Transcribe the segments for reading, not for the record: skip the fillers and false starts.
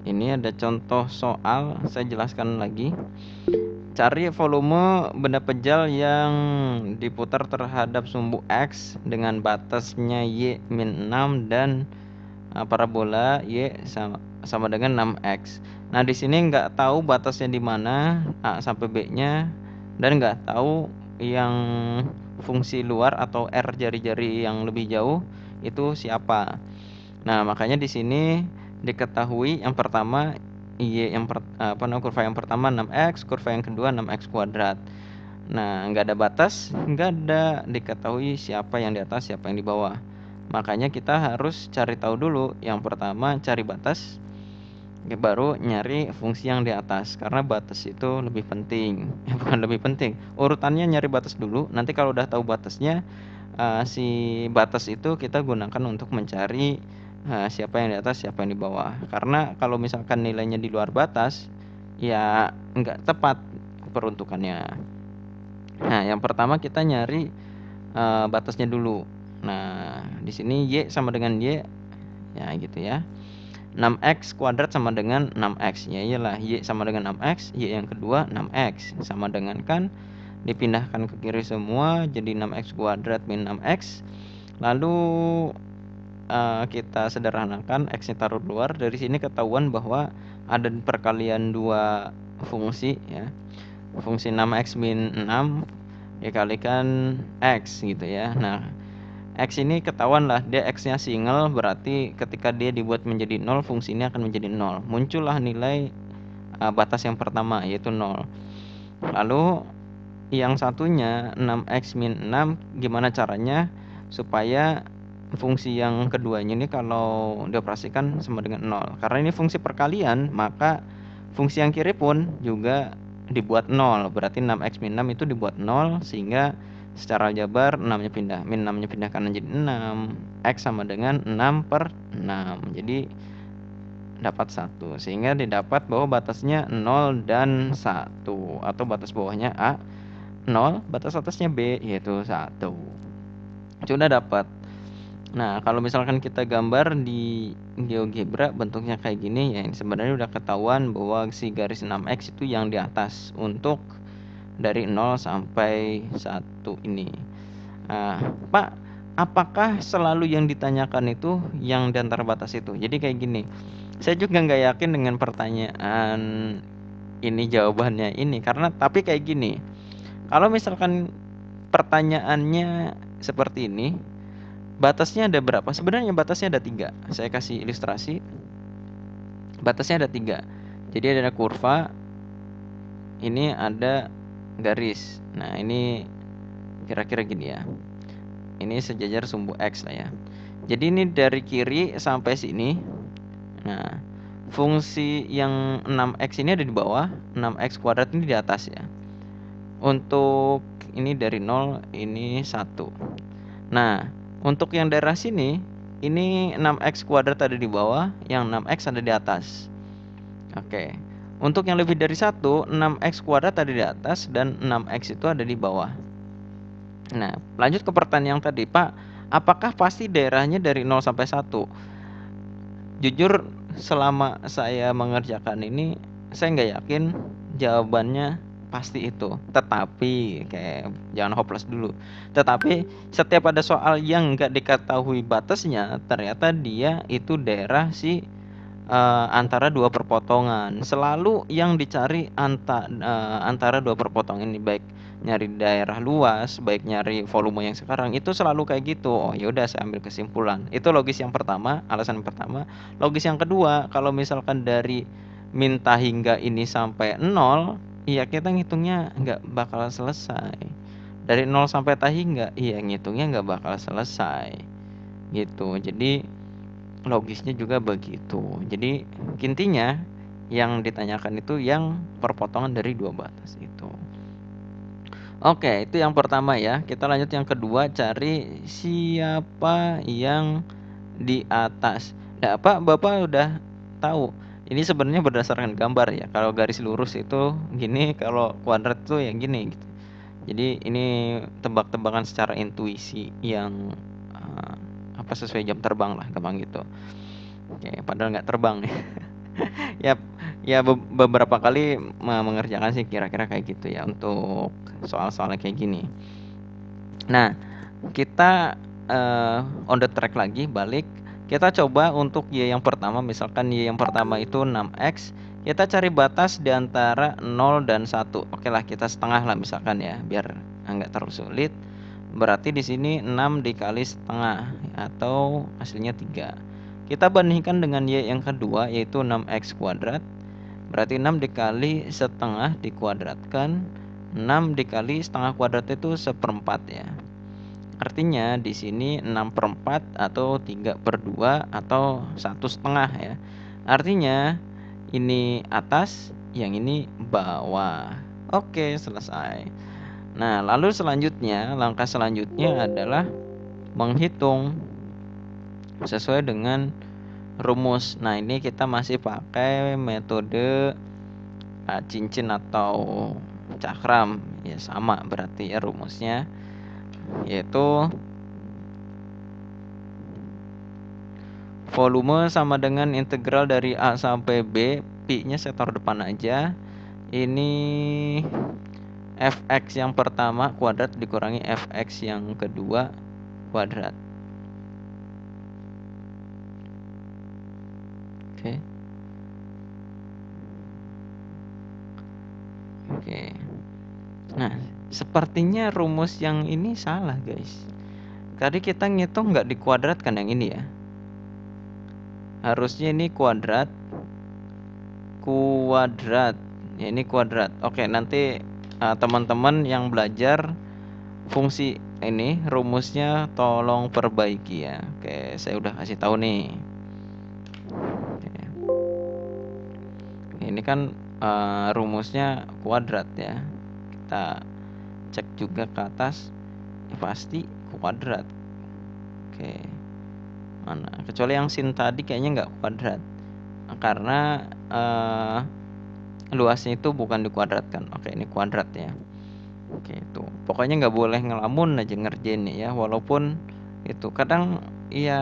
Ini ada contoh soal, saya jelaskan lagi. Cari volume benda pejal yang diputar terhadap sumbu X dengan batasnya Y min 6 dan parabola Y sama dengan 6X. Nah, di sini nggak tahu batasnya di mana A sampai B-nya, dan nggak tahu yang fungsi luar atau R jari-jari yang lebih jauh itu siapa. Nah, makanya di sini diketahui yang pertama kurva yang pertama 6x, kurva yang kedua 6x kuadrat. Nah, nggak ada batas, nggak ada diketahui siapa yang di atas, siapa yang di bawah. Makanya kita harus cari tahu dulu. Yang pertama cari batas, baru nyari fungsi yang di atas, karena batas itu lebih penting. Bukan lebih penting, urutannya nyari batas dulu. Nanti kalau udah tahu batasnya, si batas itu kita gunakan untuk mencari siapa yang di atas, siapa yang di bawah. Karena kalau misalkan nilainya di luar batas, ya nggak tepat peruntukannya. Nah, yang pertama kita nyari batasnya dulu. Nah, di sini Y sama dengan Y, ya gitu ya. 6x kuadrat sama dengan 6x. Ya iyalah, Y sama dengan 6x, Y yang kedua 6x. Sama dengan kan, dipindahkan ke kiri semua jadi 6x kuadrat min 6x. Lalu kita sederhanakan, x-nya taruh luar. Dari sini ketahuan bahwa ada perkalian dua fungsi ya. Fungsi 6x min 6 dikalikan x gitu ya. Nah, x ini ketahuan lah, dia x-nya single, berarti ketika dia dibuat menjadi 0, fungsi ini akan menjadi 0. Muncullah nilai batas yang pertama, yaitu 0. Lalu yang satunya 6x min 6, gimana caranya supaya fungsi yang keduanya ini kalau dioperasikan sama dengan 0. Karena ini fungsi perkalian, maka fungsi yang kiri pun juga dibuat 0. Berarti 6x min 6 itu dibuat 0, sehingga secara aljabar 6-nya pindah, min 6-nya pindah kanan jadi 6. X sama dengan 6 per 6. Jadi dapat 1. Sehingga didapat bahwa batasnya 0 dan 1. Atau batas bawahnya A 0, batas atasnya B yaitu 1. Sudah dapat. Nah, kalau misalkan kita gambar di GeoGebra bentuknya kayak gini ya, ini sebenarnya udah ketahuan bahwa si garis 6x itu yang di atas untuk dari 0 sampai 1 ini. Pak, apakah selalu yang ditanyakan itu yang di antara batas itu? Jadi kayak gini, saya juga nggak yakin dengan pertanyaan ini jawabannya ini, karena tapi kayak gini, kalau misalkan pertanyaannya seperti ini, batasnya ada berapa? Sebenarnya batasnya ada 3. Saya kasih ilustrasi. Batasnya ada 3. Jadi ada kurva, ini ada garis. Nah, ini kira-kira gini ya. Ini sejajar sumbu X lah ya. Jadi ini dari kiri sampai sini. Nah, fungsi yang 6x ini ada di bawah, 6x kuadrat ini di atas ya. Untuk ini dari 0, ini 1. Nah, untuk yang daerah sini, ini 6x kuadrat ada di bawah, yang 6x ada di atas. Oke. Untuk yang lebih dari 1, 6x kuadrat ada di atas dan 6x itu ada di bawah. Nah, lanjut ke pertanyaan yang tadi, Pak, apakah pasti daerahnya dari 0 sampai 1? Jujur, selama saya mengerjakan ini, saya nggak yakin jawabannya pasti itu. Tetapi, kayak jangan hopeless dulu. Tetapi, setiap ada soal yang nggak diketahui batasnya, ternyata dia itu daerah si antara dua perpotongan. Selalu yang dicari antara dua perpotongan ini, baik nyari daerah luas, baik nyari volume yang sekarang, itu selalu kayak gitu. Oh ya udah, saya ambil kesimpulan. Itu logis yang pertama, alasan yang pertama. Logis yang kedua, kalau misalkan dari minta hingga ini sampai 0, iya kita ngitungnya nggak bakal selesai. Dari 0 sampai hingga, iya ngitungnya nggak bakal selesai. Gitu. Jadi logisnya juga begitu. Jadi intinya yang ditanyakan itu yang perpotongan dari dua batas itu. Oke, itu yang pertama ya. Kita lanjut yang kedua, cari siapa yang di atas. Nah, Bapak udah tahu. Ini sebenarnya berdasarkan gambar ya. Kalau garis lurus itu gini, kalau kuadrat itu yang gini gitu. Jadi ini tebak-tebakan secara intuisi yang sesuai jam terbang lah, gampang gitu. Oke, padahal nggak terbang nih. Ya, ya beberapa kali mengerjakan sih kira-kira kayak gitu ya untuk soal-soal kayak gini. Nah, kita on the track lagi, balik. Kita coba untuk Y yang pertama, misalkan Y yang pertama itu 6X, kita cari batas di antara 0 dan 1. Oke lah, kita setengah lah misalkan ya, biar enggak terlalu sulit. Berarti di sini 6 dikali setengah atau hasilnya 3. Kita bandingkan dengan Y yang kedua yaitu 6X kuadrat. Berarti 6 dikali setengah dikuadratkan. 6 dikali setengah kuadrat itu 1/4 ya. Artinya di sini 6/4 atau 3/2 atau 1/2 ya. Artinya ini atas, yang ini bawah. Oke, selesai. Nah, lalu selanjutnya, langkah selanjutnya adalah menghitung sesuai dengan rumus. Nah, ini kita masih pakai metode cincin atau cakram. Ya sama berarti ya rumusnya, yaitu volume sama dengan integral dari A sampai B, Pi-nya saya taruh depan aja. Ini Fx yang pertama kuadrat dikurangi Fx yang kedua kuadrat. Oke. Oke. Nah, sepertinya rumus yang ini salah, guys. Tadi kita ngitung nggak dikuadratkan yang ini ya. Harusnya ini kuadrat. Ya, ini kuadrat. Oke, nanti teman-teman yang belajar fungsi ini rumusnya tolong perbaiki ya. Oke, saya udah kasih tahu nih. Oke. Ini kan rumusnya kuadrat ya. Kita cek juga ke atas, ya pasti kuadrat. Oke, mana? Kecuali yang sin tadi kayaknya nggak kuadrat, karena luasnya itu bukan dikuadratkan. Oke, ini kuadrat ya. Oke, itu pokoknya nggak boleh ngelamun aja ngerjain ya, walaupun itu kadang ya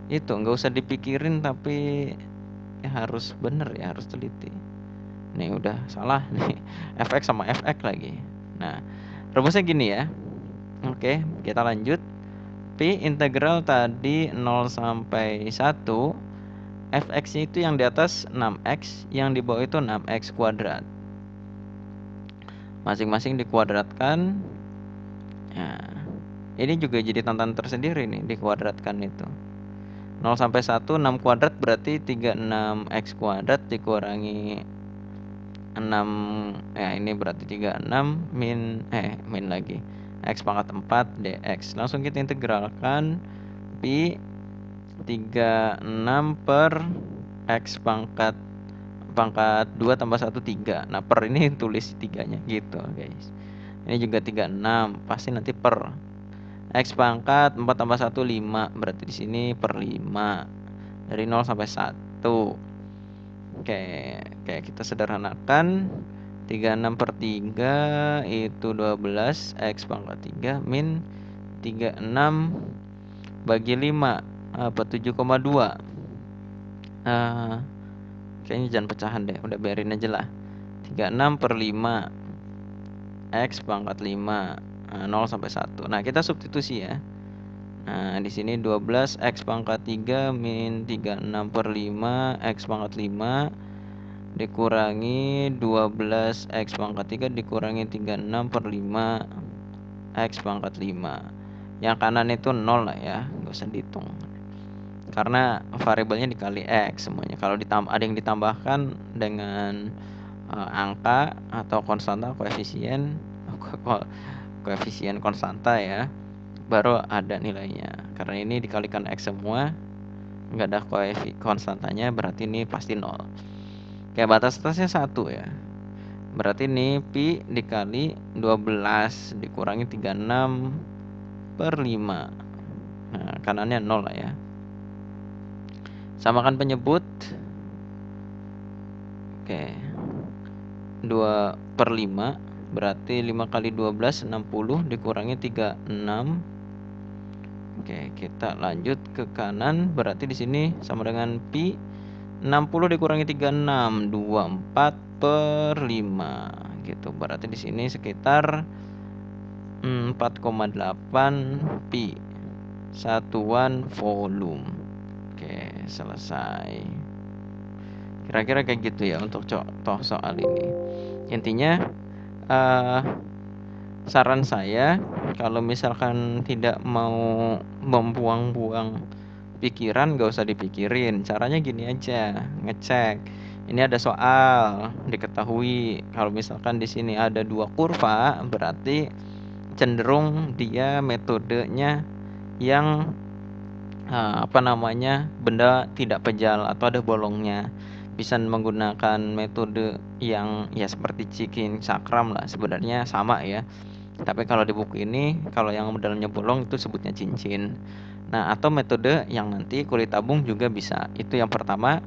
itu nggak usah dipikirin, tapi ya harus bener ya, harus teliti. Nih udah salah nih, fx sama fx lagi. Nah, rumusnya gini ya. Oke, kita lanjut. Pi integral tadi 0 sampai 1, fx-nya itu yang di atas 6x, yang di bawah itu 6x kuadrat. Masing-masing dikuadratkan. Nah, ini juga jadi tantangan tersendiri nih, dikuadratkan itu. 0 sampai 1, 6 kuadrat berarti 36x kuadrat dikurangi 6, ya ini berarti 36 min lagi x pangkat 4 dx. Langsung kita integralkan pi 36 per x pangkat 2 tambah 1 3. Nah, per ini tulis 3-nya gitu, guys. Ini juga 36, pasti nanti per x pangkat 4 tambah 1 5, berarti di sini per 5 dari 0 sampai 1. Oke, kita sederhanakan. 36/3 itu 12 x pangkat 3 min 36 bagi 5 apa 7,2. Kayaknya jangan pecahan deh, udah biarin aja lah. 36/5 x pangkat 5 0 sampai 1. Nah, kita substitusi ya. Nah, di sini 12 x pangkat 3 min 36/5 x pangkat 5 dikurangi 12 x pangkat 3 dikurangi 36/5 x pangkat 5. Yang kanan itu 0 lah ya, nggak usah dihitung, karena variabelnya dikali x semuanya. Kalau ada yang ditambahkan dengan angka atau konstanta koefisien konstanta ya, baru ada nilainya. Karena ini dikalikan x semua, nggak ada konstantanya, berarti ini pasti 0. Kayak batas atasnya 1 ya. Berarti ini pi dikali 12 dikurangi 36/5. Nah, kanannya 0 lah ya. Samakan penyebut. Oke. 2/5 berarti 5 kali 12 60 dikurangi 36. Oke, kita lanjut ke kanan, berarti di sini sama dengan pi 60 dikurangi 36, 24/5 gitu. Berarti di sini sekitar 4,8 pi satuan volume. Oke, selesai. Kira-kira kayak gitu ya untuk contoh soal ini. Intinya saran saya kalau misalkan tidak mau membuang-buang pikiran, gak usah dipikirin. Caranya gini aja, ngecek. Ini ada soal, diketahui kalau misalkan di sini ada 2 kurva, berarti cenderung dia metodenya yang benda tidak pejal atau ada bolongnya. Bisa menggunakan metode yang ya seperti Cikin Cakram lah, sebenarnya sama ya. Tapi kalau di buku ini, kalau yang dalamnya bolong itu sebutnya cincin. Nah, atau metode yang nanti kulit tabung juga bisa. Itu yang pertama.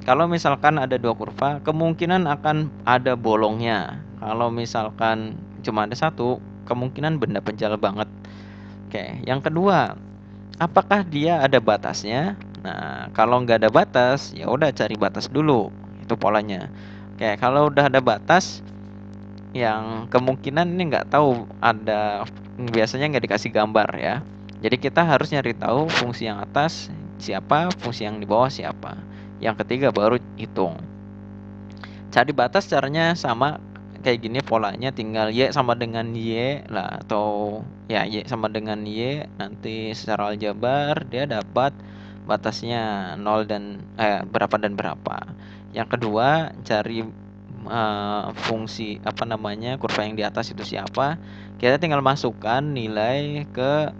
Kalau misalkan ada 2 kurva, kemungkinan akan ada bolongnya. Kalau misalkan cuma ada 1, kemungkinan benda pejal banget. Oke, yang kedua, apakah dia ada batasnya? Nah, kalau nggak ada batas, ya udah cari batas dulu. Itu polanya. Oke, kalau udah ada batas, yang kemungkinan ini nggak tahu ada, biasanya nggak dikasih gambar ya. Jadi kita harus nyari tahu fungsi yang atas siapa, fungsi yang di bawah siapa. Yang ketiga baru hitung. Cari batas caranya sama kayak gini polanya, tinggal Y sama dengan Y lah, atau ya Y sama dengan Y, nanti secara aljabar dia dapat batasnya 0 dan berapa dan berapa. Yang kedua cari fungsi kurva yang di atas itu siapa. Kita tinggal masukkan nilai ke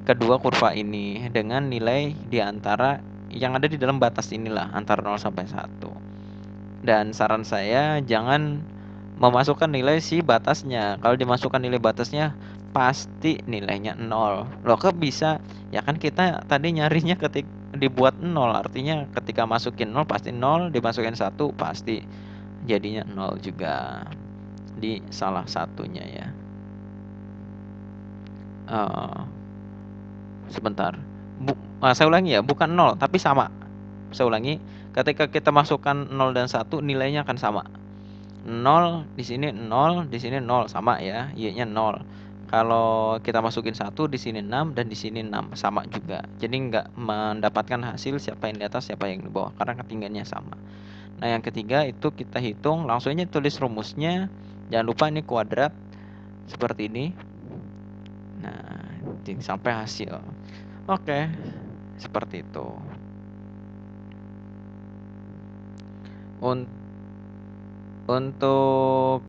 kedua kurva ini dengan nilai di antara yang ada di dalam batas inilah, antara 0 sampai 1. Dan saran saya jangan memasukkan nilai si batasnya. Kalau dimasukkan nilai batasnya pasti nilainya 0. Loh kok bisa? Ya kan kita tadi nyarinya dibuat 0, artinya ketika masukin 0 pasti 0, dimasukin 1 pasti jadinya 0 juga di salah satunya ya. Sebentar. Saya ulangi ya, bukan 0 tapi sama. Saya ulangi, ketika kita masukkan 0 dan 1 nilainya akan sama. 0 di sini 0, di sini 0 sama ya, Y-nya 0. Kalau kita masukin 1 di sini 6 dan di sini 6 sama juga. Jadi enggak mendapatkan hasil siapa yang di atas siapa yang di bawah karena ketinggiannya sama. Nah, yang ketiga itu kita hitung, langsung aja tulis rumusnya. Jangan lupa ini kuadrat seperti ini. Nah, sampai hasil. Oke, seperti itu. Untuk